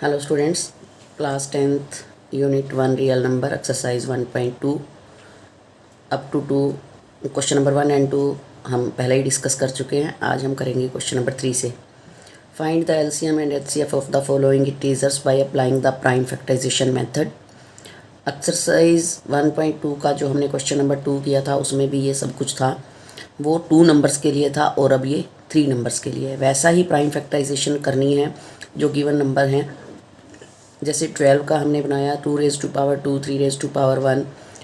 Hello students, class 10th unit 1 real number exercise 1.2 up to question number 1 and 2 हम पहले ही discuss कर चुके हैं। आज हम करेंगे क्वेश्चन नंबर 3 से। Find the LCM and HCF of the following integers by applying the prime factorisation method. Exercise 1.2 का जो हमने क्वेश्चन नंबर 2 किया था उसमें भी ये सब कुछ था, वो 2 नंबर्स के लिए था और अब ये 3 नंबर्स के लिए है। वैसा ही प्राइम फैक्टराइजेशन करनी है जो गिवन नंबर हैं। जैसे 12 का हमने बनाया 2 raise to power 2, 3 raise to power 1,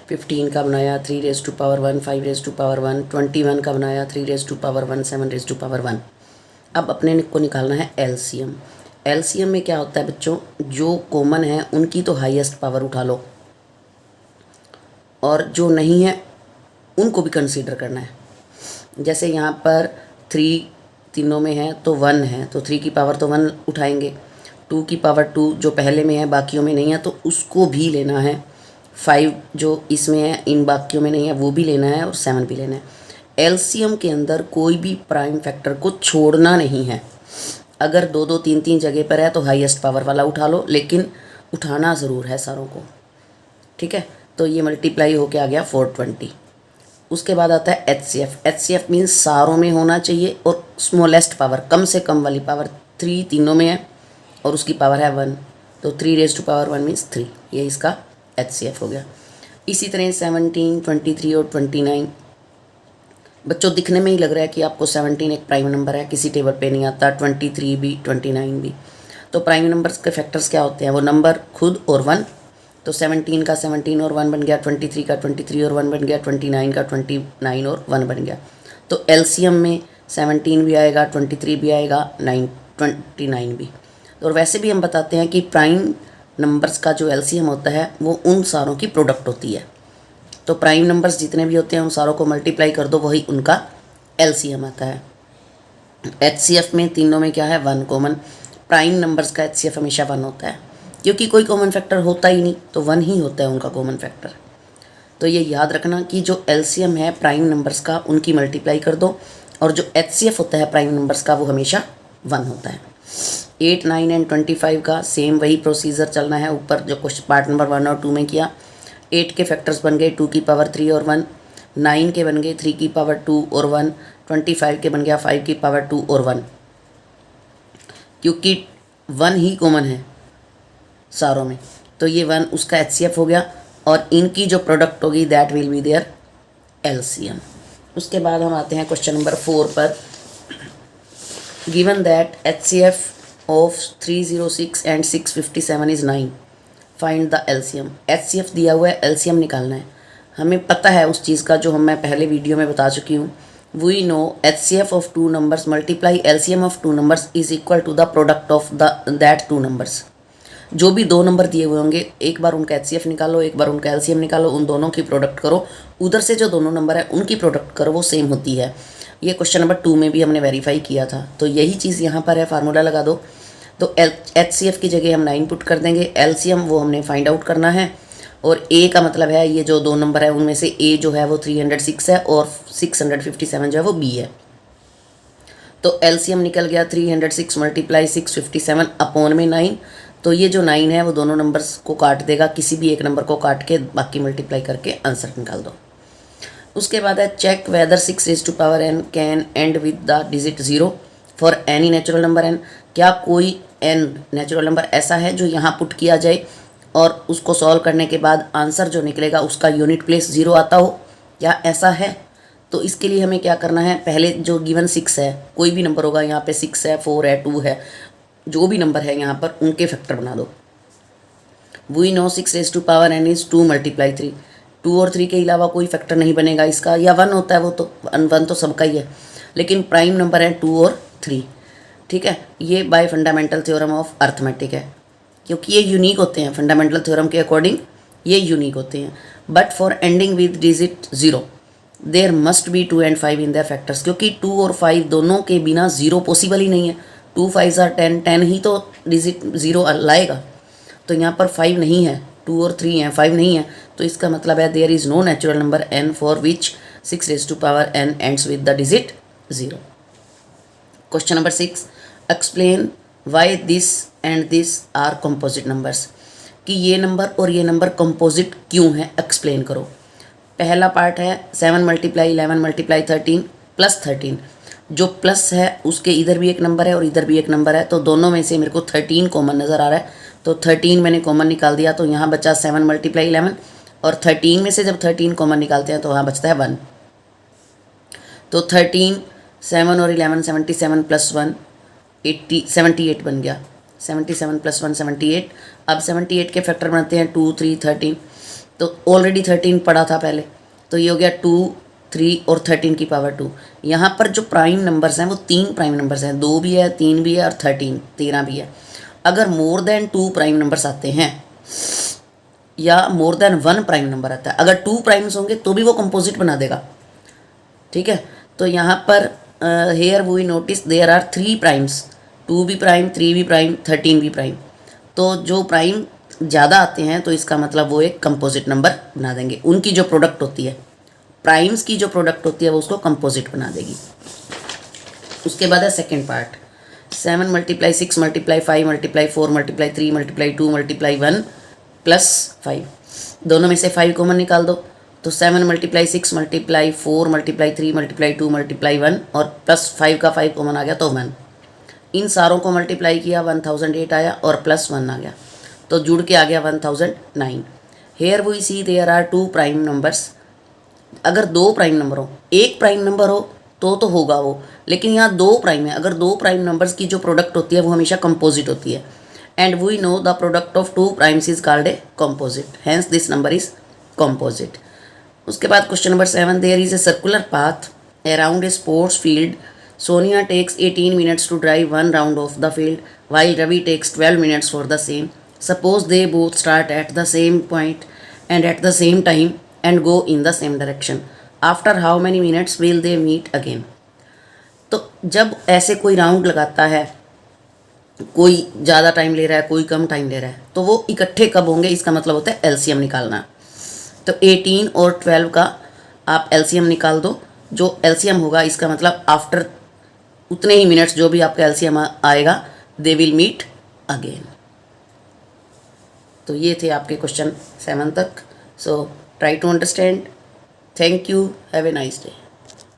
15 का बनाया 3 raise to power 1, 5 raise to power 1, 21 का बनाया 3 raise to power 1, 7 raise to power 1। अब अपने को निकालना है एलसीएम। एलसीएम में क्या होता है बच्चों, जो कॉमन है उनकी तो हाईएस्ट पावर उठा लो और जो नहीं है उनको भी कंसीडर करना है। जैसे यहाँ पर 3 तीनों में है तो 1 है तो 3 की पावर तो 1 उठाएंगे, 2 की पावर 2 जो पहले में है बाकियों में नहीं है तो उसको भी लेना है, 5 जो इसमें है इन बाकियों में नहीं है वो भी लेना है और 7 भी लेना है। एलसीएम के अंदर कोई भी प्राइम फैक्टर को छोड़ना नहीं है। अगर 2-2 3-3 जगह पर है तो हाईएस्ट पावर वाला उठा लो, लेकिन उठाना ज़रूर है सारों को, ठीक है। तो ये मल्टीप्लाई होके आ गया 420। उसके बाद आता है एचसीएफ। एचसीएफ मीन्स सारों में होना चाहिए और स्मॉलेस्ट पावर, कम से कम वाली पावर 3 तीनों में है और उसकी पावर है 1, तो 3 रेज़ टू पावर 1 मीन्स 3, ये इसका एचसीएफ हो गया। इसी तरह 17, 23 और 29। बच्चों दिखने में ही लग रहा है कि आपको 17 एक प्राइम नंबर है, किसी टेबल पे नहीं आता, 23 भी 29 भी। तो प्राइम नंबर्स के फैक्टर्स क्या होते हैं, वो नंबर खुद और 1। तो 17 का 17 और 1 बन गया, 23 का 23 और 1 बन गया, 29 का 29 और 1 बन गया। तो एलसीएम में 17 भी आएगा, 23 भी आएगा, 29 भी। और वैसे भी हम बताते हैं कि प्राइम नंबर्स का जो एलसीएम होता है वो उन सारों की प्रोडक्ट होती है। तो प्राइम नंबर्स जितने भी होते हैं उन सारों को मल्टीप्लाई कर दो, वही उनका एलसीएम आता है। एचसीएफ में तीनों में क्या है, 1 कॉमन। प्राइम नंबर्स का एचसीएफ हमेशा 1 होता है क्योंकि कोई कॉमन फैक्टर होता ही नहीं, तो 1 ही होता है उनका कॉमन फैक्टर। तो ये याद रखना कि जो एलसीएम है प्राइम नंबर्स का उनकी मल्टीप्लाई कर दो, और जो एचसीएफ होता है प्राइम नंबर्स का वो हमेशा 1 होता है। 8, 9 एंड 25 का सेम वही प्रोसीजर चलना है ऊपर जो क्वेश्चन पार्ट नंबर 1 और 2 में किया। 8 के फैक्टर्स बन गए 2 की पावर 3 और 1, 9 के बन गए 3 की पावर 2 और 1, 25 के बन गया 5 की पावर 2 और 1, क्योंकि 1 ही कॉमन है सारों में, तो ये 1 उसका एचसीएफ हो गया और इनकी जो प्रोडक्ट होगी that will be their LCM. उसके बाद हम आते हैं क्वेश्चन नंबर 4 पर। Given that HCF of 306 and 657 is 9, find the LCM. HCF दिया हुआ है, एलसीएम निकालना है। हमें पता है उस चीज़ का जो मैं पहले वीडियो में बता चुकी हूँ। We know HCF of 2 numbers multiply LCM of 2 numbers is equal to the product of that 2 numbers. जो भी 2 नंबर दिए हुए होंगे एक बार उनका एचसीएफ निकालो, एक बार उनका एलसीएम निकालो, उन दोनों की प्रोडक्ट करो, उधर से जो दोनों नंबर है उनकी प्रोडक्ट करो, वो सेम होती है। ये क्वेश्चन नंबर 2 में भी हमने वेरीफाई किया था, तो यही चीज़ यहाँ पर है, फार्मूला लगा दो। तो एचसीएफ की जगह हम 9 पुट कर देंगे, एलसीएम वो हमने फाइंड आउट करना है, और ए का मतलब है ये जो 2 नंबर है उनमें से ए जो है वो 306 है और 657 जो है वो बी है। तो एलसीएम निकल गया 306 मल्टीप्लाई 657 अपॉन में 9। तो ये जो 9 है वो दोनों नंबर्स को काट देगा, किसी भी एक नंबर को काट के बाकी मल्टीप्लाई करके आंसर निकाल दो। उसके बाद है check whether 6 raise to power n can end with the digit 0 for any natural number n। क्या कोई n नेचुरल नंबर ऐसा है जो यहाँ पुट किया जाए और उसको सॉल्व करने के बाद आंसर जो निकलेगा उसका यूनिट प्लेस 0 आता हो, या ऐसा है? तो इसके लिए हमें क्या करना है, पहले जो गिवन 6 है, कोई भी नंबर होगा, यहाँ पे 6 है, 4 है, 2 है, जो भी नंबर है यहाँ पर उनके फैक्टर बना दो। We know 6 raise to power n is 2 multiply 3। 2 और 3 के अलावा कोई फैक्टर नहीं बनेगा इसका, या 1 होता है, वो तो 1 तो सबका ही है, लेकिन प्राइम नंबर है 2 और 3, ठीक है। ये by fundamental theorem of arithmetic है, क्योंकि ये यूनिक होते हैं, फंडामेंटल थ्योरम के अकॉर्डिंग ये यूनिक होते हैं। But for ending with digit 0 there must be 2 and 5 in their factors, क्योंकि 2 और 5 दोनों के बिना 0 पॉसिबल ही नहीं है। 2 5 आर 10, 10 ही तो डिजिट 0 लाएगा, तो यहाँ पर 5 नहीं है, 2 और 3 हैं, 5 नहीं है, तो इसका मतलब है there is no natural number n for which 6 raise to power n ends with the digit 0। Question number 6, explain why this and this are composite numbers, कि ये नंबर और ये नंबर कंपोजिट क्यों है, एक्सप्लेन करो। पहला पार्ट है 7 multiply 11 multiply 13 plus 13, जो प्लस है उसके इधर भी एक नंबर है और इधर भी एक नंबर है, तो दोनों में से मेरे को 13 कॉमन नज़र आ रहा है, तो 13 मैंने कॉमन निकाल दिया, तो यहाँ बचा 7 मल्टीप्लाई 11, और 13 में से जब 13 कॉमन निकालते हैं तो वहाँ बचता है 1, तो 13 7 और 11 77 प्लस 1 78 बन गया, 77 प्लस 1 78। अब 78 के फैक्टर बनते हैं 2 3 13, तो ऑलरेडी 13 पड़ा था पहले, तो ये हो गया 2 3 और 13 की पावर 2। यहाँ पर जो प्राइम नंबर्स हैं वो 3 प्राइम नंबर्स हैं, 2 भी है 3 भी है और 13 भी है। अगर मोर देन 2 प्राइम नंबर्स आते हैं या मोर देन 1 प्राइम नंबर आता है, अगर 2 प्राइम्स होंगे तो भी वो कंपोजिट बना देगा, ठीक है। तो यहाँ पर here we notice there are 3 primes, 2 भी प्राइम 3 भी प्राइम 13 भी प्राइम, तो जो प्राइम ज़्यादा आते हैं तो इसका मतलब वो एक कंपोजिट नंबर बना देंगे, उनकी जो प्रोडक्ट होती है प्राइम्स की जो प्रोडक्ट होती है वो उसको कंपोजिट बना देगी। उसके बाद है second part 7 multiply 6 multiply 5 multiply 4 multiply 3 multiply 2 multiply 1 plus 5, दोनों में से 5 कॉमन निकाल दो, तो 7 multiply 6 multiply 4 multiply 3 multiply 2 multiply 1 और प्लस 5 का 5 कॉमन आ गया तो 1, इन सारों को मल्टीप्लाई किया 1008 आया और प्लस 1 आ गया, तो जुड़ के आ गया 1009। Here we see there are 2 prime numbers, अगर 2 प्राइम नंबर हो, एक प्राइम नंबर हो तो होगा वो, लेकिन यहाँ 2 प्राइम है, अगर 2 प्राइम नंबर्स की जो प्रोडक्ट होती है वो हमेशा कंपोजिट होती है, and we know the product of 2 primes is called a composite, hence this number is composite. उसके बाद question number 7, there is a circular path around a sports field, Sonia takes 18 minutes to drive one round of the field while Ravi takes 12 minutes for the same. Suppose they both start at the same point and at the same time and go in the same direction. After how many minutes will they meet again? तो जब ऐसे कोई round लगाता है, कोई ज़्यादा time ले रहा है कोई कम टाइम ले रहा है, तो वो इकट्ठे कब होंगे, इसका मतलब होता है एलसीएम निकालना। तो 18 और 12 का आप एलसीएम निकाल दो, जो एलसीएम होगा इसका मतलब आफ्टर उतने ही मिनट्स जो भी आपका एलसीएम आएगा दे विल मीट अगेन। तो ये थे आपके क्वेश्चन 7 तक। So try to understand. Thank you, have a nice day.